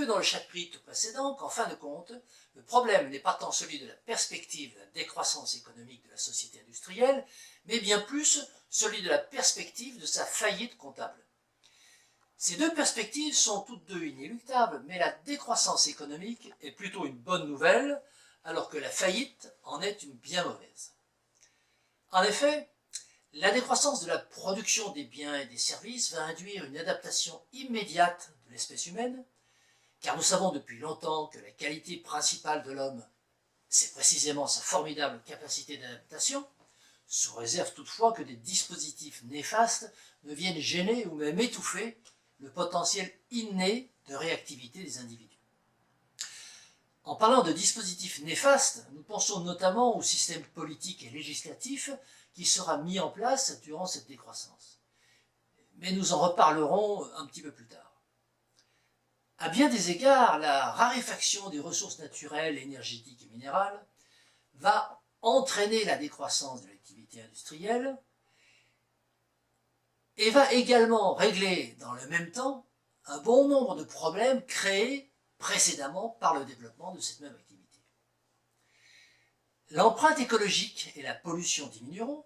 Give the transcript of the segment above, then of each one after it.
vu dans le chapitre précédent qu'en fin de compte, le problème n'est pas tant celui de la perspective de la décroissance économique de la société industrielle, mais bien plus celui de la perspective de sa faillite comptable. Ces deux perspectives sont toutes deux inéluctables, mais la décroissance économique est plutôt une bonne nouvelle, alors que la faillite en est une bien mauvaise. En effet, la décroissance de la production des biens et des services va induire une adaptation immédiate de l'espèce humaine, car nous savons depuis longtemps que la qualité principale de l'homme, c'est précisément sa formidable capacité d'adaptation, sous réserve toutefois que des dispositifs néfastes ne viennent gêner ou même étouffer le potentiel inné de réactivité des individus. En parlant de dispositifs néfastes, nous pensons notamment au système politique et législatif qui sera mis en place durant cette décroissance. Mais nous en reparlerons un petit peu plus tard. À bien des égards, la raréfaction des ressources naturelles, énergétiques et minérales va entraîner la décroissance de l'activité industrielle et va également régler dans le même temps un bon nombre de problèmes créés précédemment par le développement de cette même activité. L'empreinte écologique et la pollution diminueront,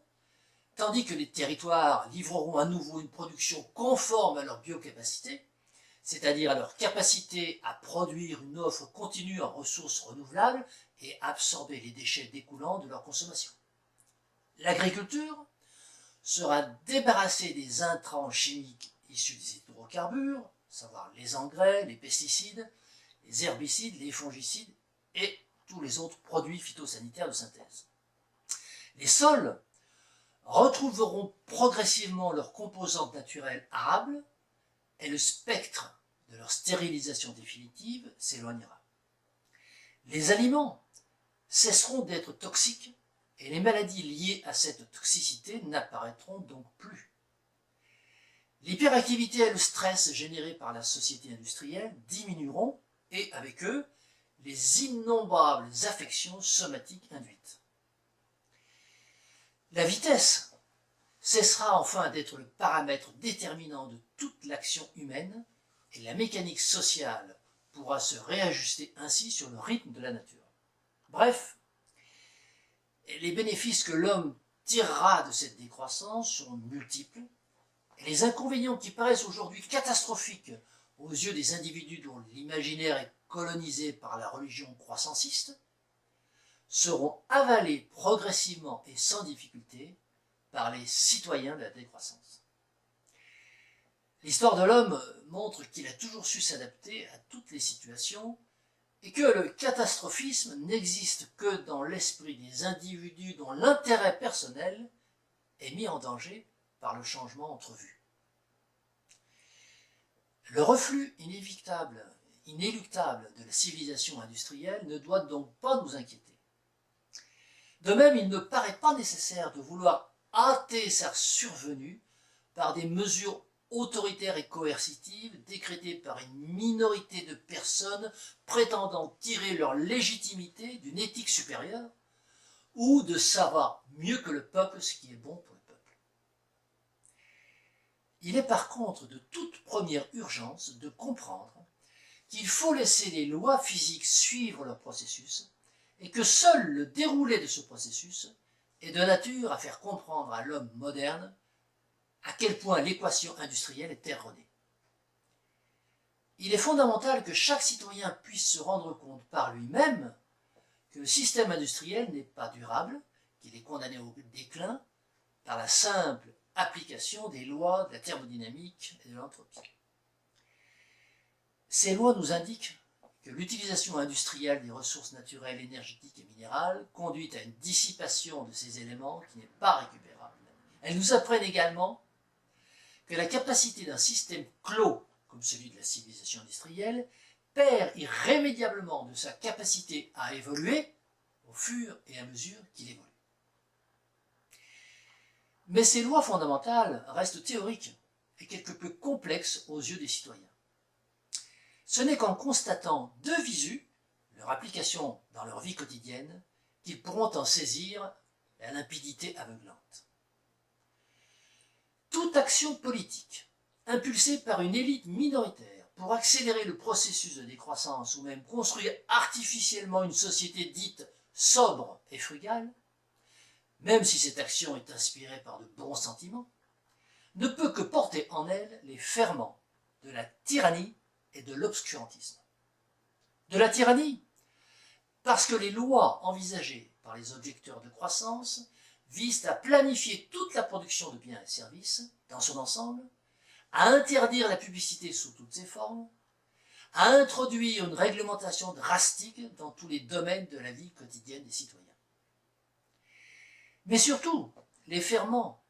tandis que les territoires livreront à nouveau une production conforme à leur biocapacité, c'est-à-dire à leur capacité à produire une offre continue en ressources renouvelables et absorber les déchets découlant de leur consommation. L'agriculture sera débarrassée des intrants chimiques issus des hydrocarbures, à savoir les engrais, les pesticides, les herbicides, les fongicides et tous les autres produits phytosanitaires de synthèse. Les sols retrouveront progressivement leurs composantes naturelles arables et le spectre de leur stérilisation définitive s'éloignera. Les aliments cesseront d'être toxiques et les maladies liées à cette toxicité n'apparaîtront donc plus. L'hyperactivité et le stress générés par la société industrielle diminueront et avec eux les innombrables affections somatiques induites. La vitesse cessera enfin d'être le paramètre déterminant de toute l'action humaine et la mécanique sociale pourra se réajuster ainsi sur le rythme de la nature. Bref, les bénéfices que l'homme tirera de cette décroissance seront multiples et les inconvénients qui paraissent aujourd'hui catastrophiques aux yeux des individus dont l'imaginaire est colonisé par la religion croissanciste seront avalés progressivement et sans difficulté par les citoyens de la décroissance. L'histoire de l'homme montre qu'il a toujours su s'adapter à toutes les situations et que le catastrophisme n'existe que dans l'esprit des individus dont l'intérêt personnel est mis en danger par le changement entrevu. Le reflux inéluctable de la civilisation industrielle ne doit donc pas nous inquiéter. De même, il ne paraît pas nécessaire de vouloir hâter sa survenue par des mesures autoritaires et coercitives décrétées par une minorité de personnes prétendant tirer leur légitimité d'une éthique supérieure ou de savoir mieux que le peuple ce qui est bon pour le peuple. Il est par contre de toute première urgence de comprendre qu'il faut laisser les lois physiques suivre leur processus et que seul le déroulé de ce processus est de nature à faire comprendre à l'homme moderne à quel point l'équation industrielle est erronée. Il est fondamental que chaque citoyen puisse se rendre compte par lui-même que le système industriel n'est pas durable, qu'il est condamné au déclin par la simple application des lois de la thermodynamique et de l'entropie. Ces lois nous indiquent que l'utilisation industrielle des ressources naturelles, énergétiques et minérales conduit à une dissipation de ces éléments qui n'est pas récupérable. Elles nous apprennent également que la capacité d'un système clos, comme celui de la civilisation industrielle, perd irrémédiablement de sa capacité à évoluer au fur et à mesure qu'il évolue. Mais ces lois fondamentales restent théoriques et quelque peu complexes aux yeux des citoyens. Ce n'est qu'en constatant de visu leur application dans leur vie quotidienne qu'ils pourront en saisir la limpidité aveuglante. Toute action politique, impulsée par une élite minoritaire, pour accélérer le processus de décroissance ou même construire artificiellement une société dite sobre et frugale, même si cette action est inspirée par de bons sentiments, ne peut que porter en elle les ferments de la tyrannie et de l'obscurantisme. De la tyrannie, parce que les lois envisagées par les objecteurs de croissance visent à planifier toute la production de biens et services dans son ensemble, à interdire la publicité sous toutes ses formes, à introduire une réglementation drastique dans tous les domaines de la vie quotidienne des citoyens. Mais surtout, les ferments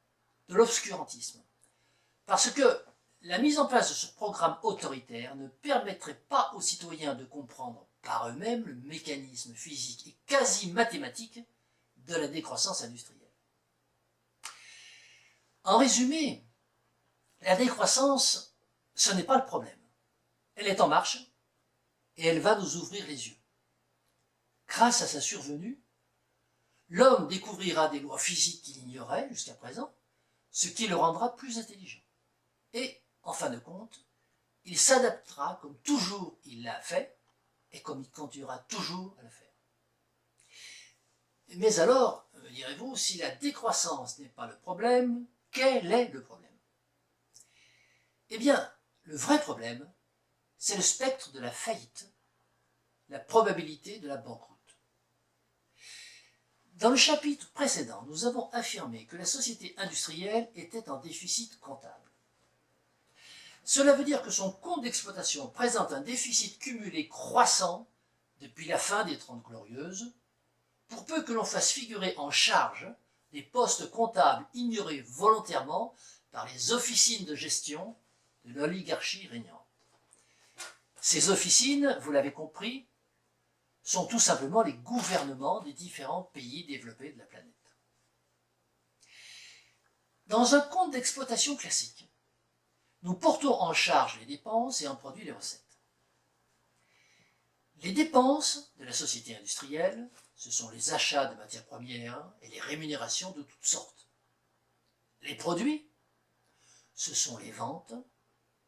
de l'obscurantisme, parce que la mise en place de ce programme autoritaire ne permettrait pas aux citoyens de comprendre par eux-mêmes le mécanisme physique et quasi mathématique de la décroissance industrielle. En résumé, la décroissance, ce n'est pas le problème. Elle est en marche et elle va nous ouvrir les yeux. Grâce à sa survenue, l'homme découvrira des lois physiques qu'il ignorait jusqu'à présent, ce qui le rendra plus intelligent. Et, en fin de compte, il s'adaptera comme toujours il l'a fait et comme il continuera toujours à le faire. Mais alors, me direz-vous, si la décroissance n'est pas le problème, quel est le problème? Eh bien, le vrai problème, c'est le spectre de la faillite, la probabilité de la banqueroute. Dans le chapitre précédent, nous avons affirmé que la société industrielle était en déficit comptable. Cela veut dire que son compte d'exploitation présente un déficit cumulé croissant depuis la fin des Trente Glorieuses, pour peu que l'on fasse figurer en charge des postes comptables ignorés volontairement par les officines de gestion de l'oligarchie régnante. Ces officines, vous l'avez compris, sont tout simplement les gouvernements des différents pays développés de la planète. Dans un compte d'exploitation classique, nous portons en charge les dépenses et en produit les recettes. Les dépenses de la société industrielle, ce sont les achats de matières premières et les rémunérations de toutes sortes. Les produits, ce sont les ventes,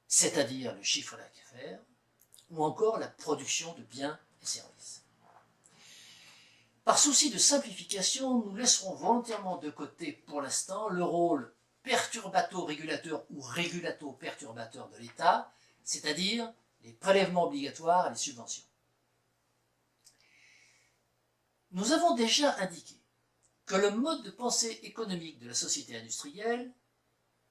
c'est-à-dire le chiffre d'affaires, ou encore la production de biens et services. Par souci de simplification, nous laisserons volontairement de côté pour l'instant le rôle perturbato-régulateur ou régulato-perturbateur de l'État, c'est-à-dire les prélèvements obligatoires et les subventions. Nous avons déjà indiqué que le mode de pensée économique de la société industrielle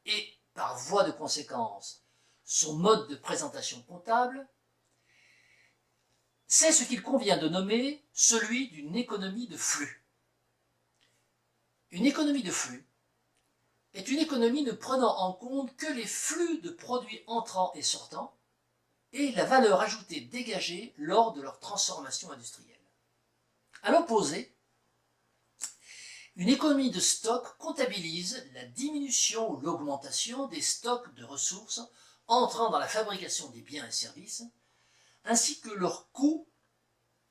et, par voie de conséquence, son mode de présentation comptable, c'est ce qu'il convient de nommer celui d'une économie de flux. Une économie de flux est une économie ne prenant en compte que les flux de produits entrants et sortants et la valeur ajoutée dégagée lors de leur transformation industrielle. À l'opposé, une économie de stock comptabilise la diminution ou l'augmentation des stocks de ressources entrant dans la fabrication des biens et services, ainsi que leur coût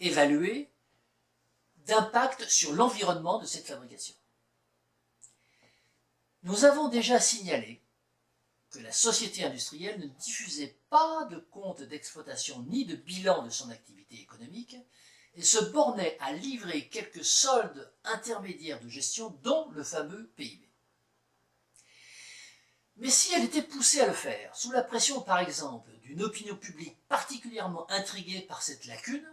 évalué d'impact sur l'environnement de cette fabrication. Nous avons déjà signalé que la société industrielle ne diffusait pas de compte d'exploitation ni de bilan de son activité économique et se bornait à livrer quelques soldes intermédiaires de gestion, dont le fameux PIB. Mais si elle était poussée à le faire, sous la pression par exemple d'une opinion publique particulièrement intriguée par cette lacune,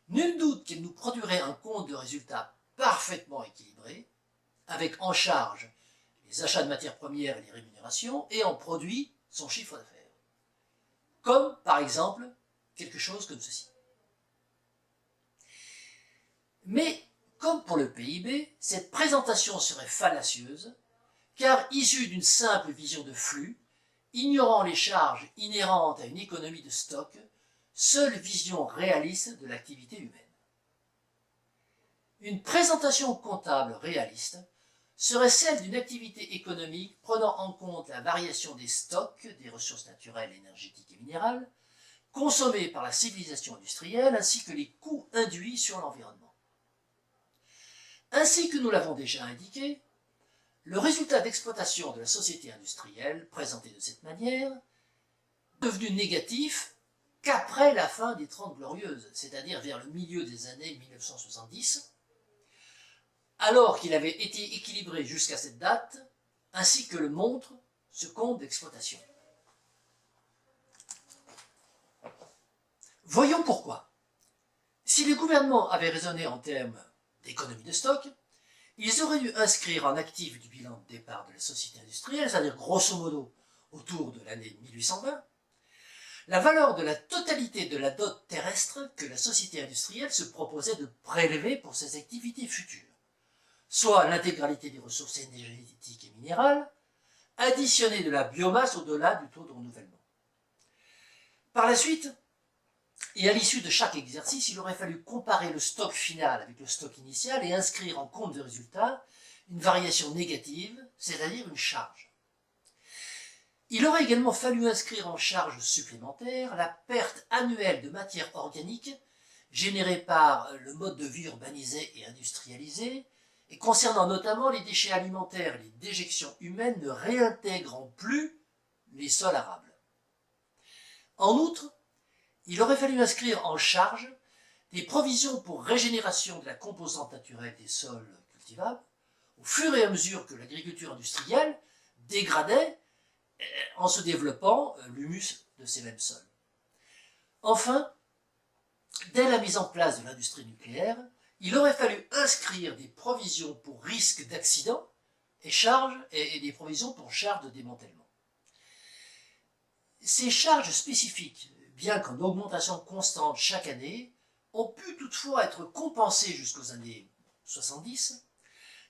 nul doute qu'elle nous produirait un compte de résultats parfaitement équilibré, avec en charge les achats de matières premières et les rémunérations, et en produit son chiffre d'affaires. Comme par exemple quelque chose comme ceci. Mais, comme pour le PIB, cette présentation serait fallacieuse, car issue d'une simple vision de flux, ignorant les charges inhérentes à une économie de stock, seule vision réaliste de l'activité humaine. Une présentation comptable réaliste serait celle d'une activité économique prenant en compte la variation des stocks, des ressources naturelles, énergétiques et minérales, consommées par la civilisation industrielle, ainsi que les coûts induits sur l'environnement. Ainsi que nous l'avons déjà indiqué, le résultat d'exploitation de la société industrielle, présenté de cette manière, devenu négatif qu'après la fin des 30 Glorieuses, c'est-à-dire vers le milieu des années 1970, alors qu'il avait été équilibré jusqu'à cette date, ainsi que le montre ce compte d'exploitation. Voyons pourquoi. Si les gouvernements avaient raisonné en termes d'économie de stock, ils auraient dû inscrire en actif du bilan de départ de la société industrielle, c'est-à-dire grosso modo autour de l'année 1820, la valeur de la totalité de la dot terrestre que la société industrielle se proposait de prélever pour ses activités futures, soit l'intégralité des ressources énergétiques et minérales, additionnée de la biomasse au-delà du taux de renouvellement. Par la suite, et à l'issue de chaque exercice, il aurait fallu comparer le stock final avec le stock initial et inscrire en compte de résultat une variation négative, c'est-à-dire une charge. Il aurait également fallu inscrire en charge supplémentaire la perte annuelle de matière organique générée par le mode de vie urbanisé et industrialisé, et concernant notamment les déchets alimentaires et les déjections humaines ne réintégrant plus les sols arables. En outre, il aurait fallu inscrire en charge des provisions pour régénération de la composante naturelle des sols cultivables, au fur et à mesure que l'agriculture industrielle dégradait en se développant l'humus de ces mêmes sols. Enfin, dès la mise en place de l'industrie nucléaire, il aurait fallu inscrire des provisions pour risque d'accident et des provisions pour charges de démantèlement. Ces charges spécifiques, bien qu'en augmentation constante chaque année, ont pu toutefois être compensées jusqu'aux années 70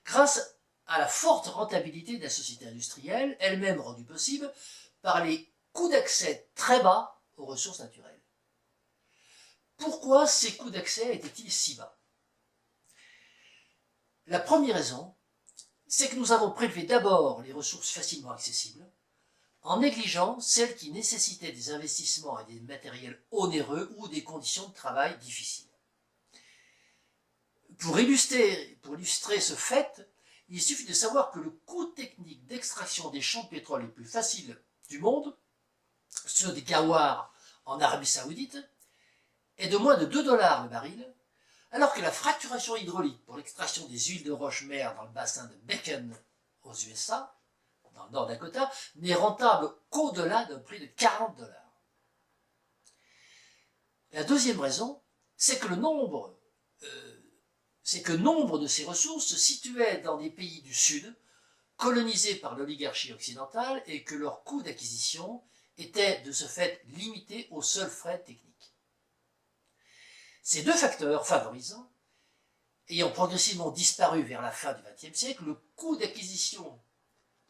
grâce à la forte rentabilité de la société industrielle, elle-même rendue possible par les coûts d'accès très bas aux ressources naturelles. Pourquoi ces coûts d'accès étaient-ils si bas? La première raison, c'est que nous avons prélevé d'abord les ressources facilement accessibles, en négligeant celles qui nécessitaient des investissements et des matériels onéreux ou des conditions de travail difficiles. Pour illustrer ce fait, il suffit de savoir que le coût technique d'extraction des champs de pétrole les plus faciles du monde, ceux des Ghawar en Arabie Saoudite, est de moins de 2 $ le baril, alors que la fracturation hydraulique pour l'extraction des huiles de roche-mère dans le bassin de Bacon aux USA, dans le Nord Dakota, n'est rentable qu'au-delà d'un prix de 40 $. La deuxième raison, c'est que nombre de ces ressources se situaient dans des pays du Sud, colonisés par l'oligarchie occidentale, et que leur coût d'acquisition était de ce fait limité aux seuls frais techniques. Ces deux facteurs favorisant, ayant progressivement disparu vers la fin du XXe siècle, le coût d'acquisition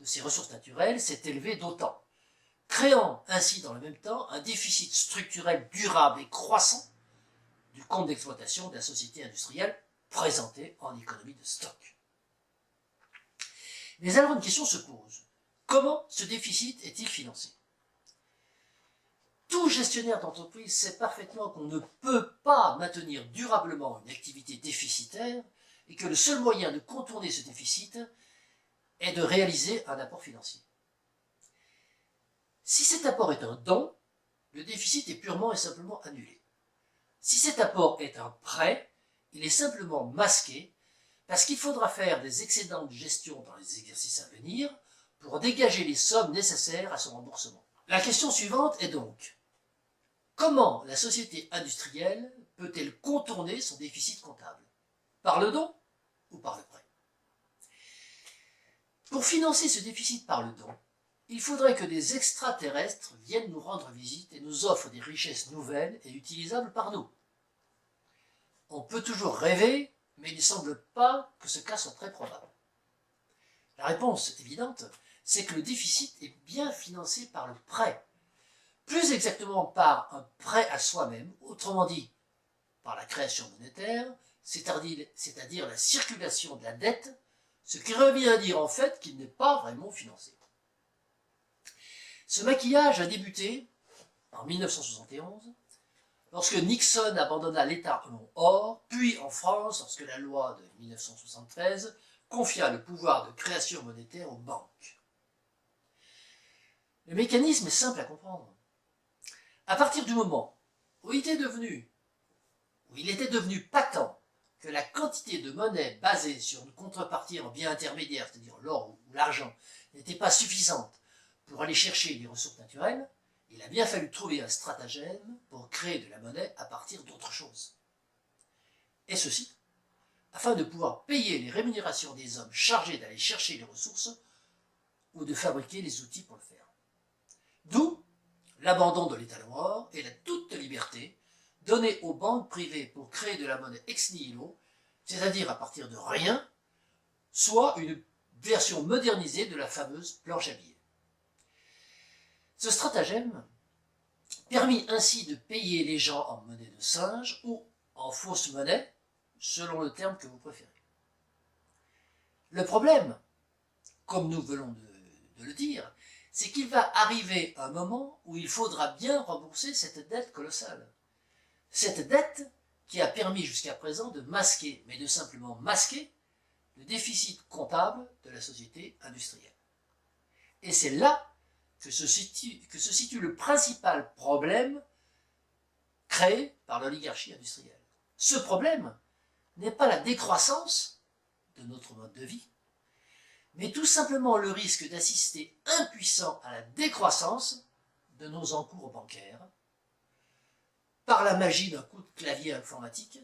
de ces ressources naturelles s'est élevé d'autant, créant ainsi dans le même temps un déficit structurel durable et croissant du compte d'exploitation de la société industrielle présentée en économie de stock. Mais alors une question se pose. Comment ce déficit est-il financé? Tout gestionnaire d'entreprise sait parfaitement qu'on ne peut pas maintenir durablement une activité déficitaire et que le seul moyen de contourner ce déficit est de réaliser un apport financier. Si cet apport est un don, le déficit est purement et simplement annulé. Si cet apport est un prêt, il est simplement masqué parce qu'il faudra faire des excédents de gestion dans les exercices à venir pour dégager les sommes nécessaires à son remboursement. La question suivante est donc: comment la société industrielle peut-elle contourner son déficit comptable? Par le don ou par le prêt? Pour financer ce déficit par le don, il faudrait que des extraterrestres viennent nous rendre visite et nous offrent des richesses nouvelles et utilisables par nous. On peut toujours rêver, mais il ne semble pas que ce cas soit très probable. La réponse évidente, c'est que le déficit est bien financé par le prêt. Plus exactement par un prêt à soi-même, autrement dit par la création monétaire, c'est-à-dire la circulation de la dette, ce qui revient à dire en fait qu'il n'est pas vraiment financé. Ce maquillage a débuté en 1971, lorsque Nixon abandonna l'État or, puis en France, lorsque la loi de 1973 confia le pouvoir de création monétaire aux banques. Le mécanisme est simple à comprendre. À partir du moment où il était devenu patent que la quantité de monnaie basée sur une contrepartie en biens intermédiaires, c'est-à-dire l'or ou l'argent, n'était pas suffisante pour aller chercher les ressources naturelles, il a bien fallu trouver un stratagème pour créer de la monnaie à partir d'autre chose. Et ceci, afin de pouvoir payer les rémunérations des hommes chargés d'aller chercher les ressources ou de fabriquer les outils pour le faire. D'où l'abandon de l'état noir et la toute liberté donnée aux banques privées pour créer de la monnaie ex nihilo, c'est-à-dire à partir de rien, soit une version modernisée de la fameuse planche à billets. Ce stratagème permit ainsi de payer les gens en monnaie de singe ou en fausse monnaie, selon le terme que vous préférez. Le problème, comme nous venons de le dire, c'est qu'il va arriver un moment où il faudra bien rembourser cette dette colossale. Cette dette qui a permis jusqu'à présent de masquer, mais de simplement masquer, le déficit comptable de la société industrielle. Et c'est là que se situe le principal problème créé par l'oligarchie industrielle. Ce problème n'est pas la décroissance de notre mode de vie, mais tout simplement le risque d'assister impuissant à la décroissance de nos encours bancaires, par la magie d'un coup de clavier informatique,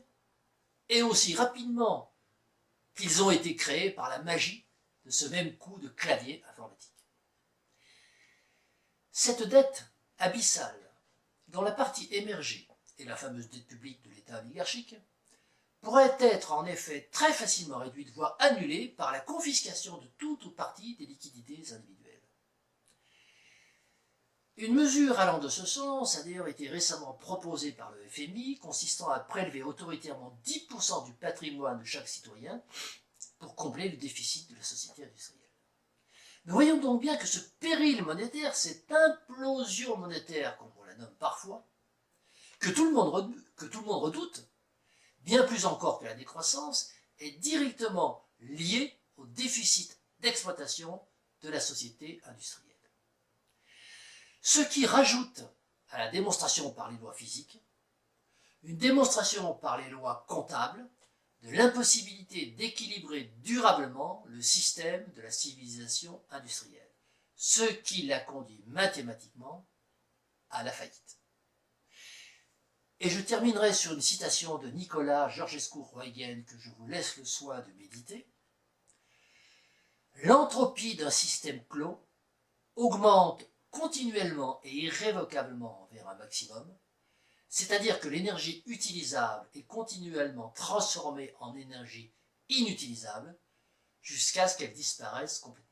et aussi rapidement qu'ils ont été créés par la magie de ce même coup de clavier informatique. Cette dette abyssale, dont la partie émergée est la fameuse dette publique de l'État oligarchique, pourrait être en effet très facilement réduite, voire annulée, par la confiscation de toute ou partie des liquidités individuelles. Une mesure allant de ce sens a d'ailleurs été récemment proposée par le FMI, consistant à prélever autoritairement 10% du patrimoine de chaque citoyen pour combler le déficit de la société industrielle. Nous voyons donc bien que ce péril monétaire, cette implosion monétaire, comme on la nomme parfois, que tout le monde redoute, bien plus encore que la décroissance, est directement lié au déficit d'exploitation de la société industrielle. Ce qui rajoute à la démonstration par les lois physiques, une démonstration par les lois comptables de l'impossibilité d'équilibrer durablement le système de la civilisation industrielle, ce qui l'a conduit mathématiquement à la faillite. Et je terminerai sur une citation de Nicolas Georgescu-Roegen que je vous laisse le soin de méditer. L'entropie d'un système clos augmente continuellement et irrévocablement vers un maximum, c'est-à-dire que l'énergie utilisable est continuellement transformée en énergie inutilisable jusqu'à ce qu'elle disparaisse complètement.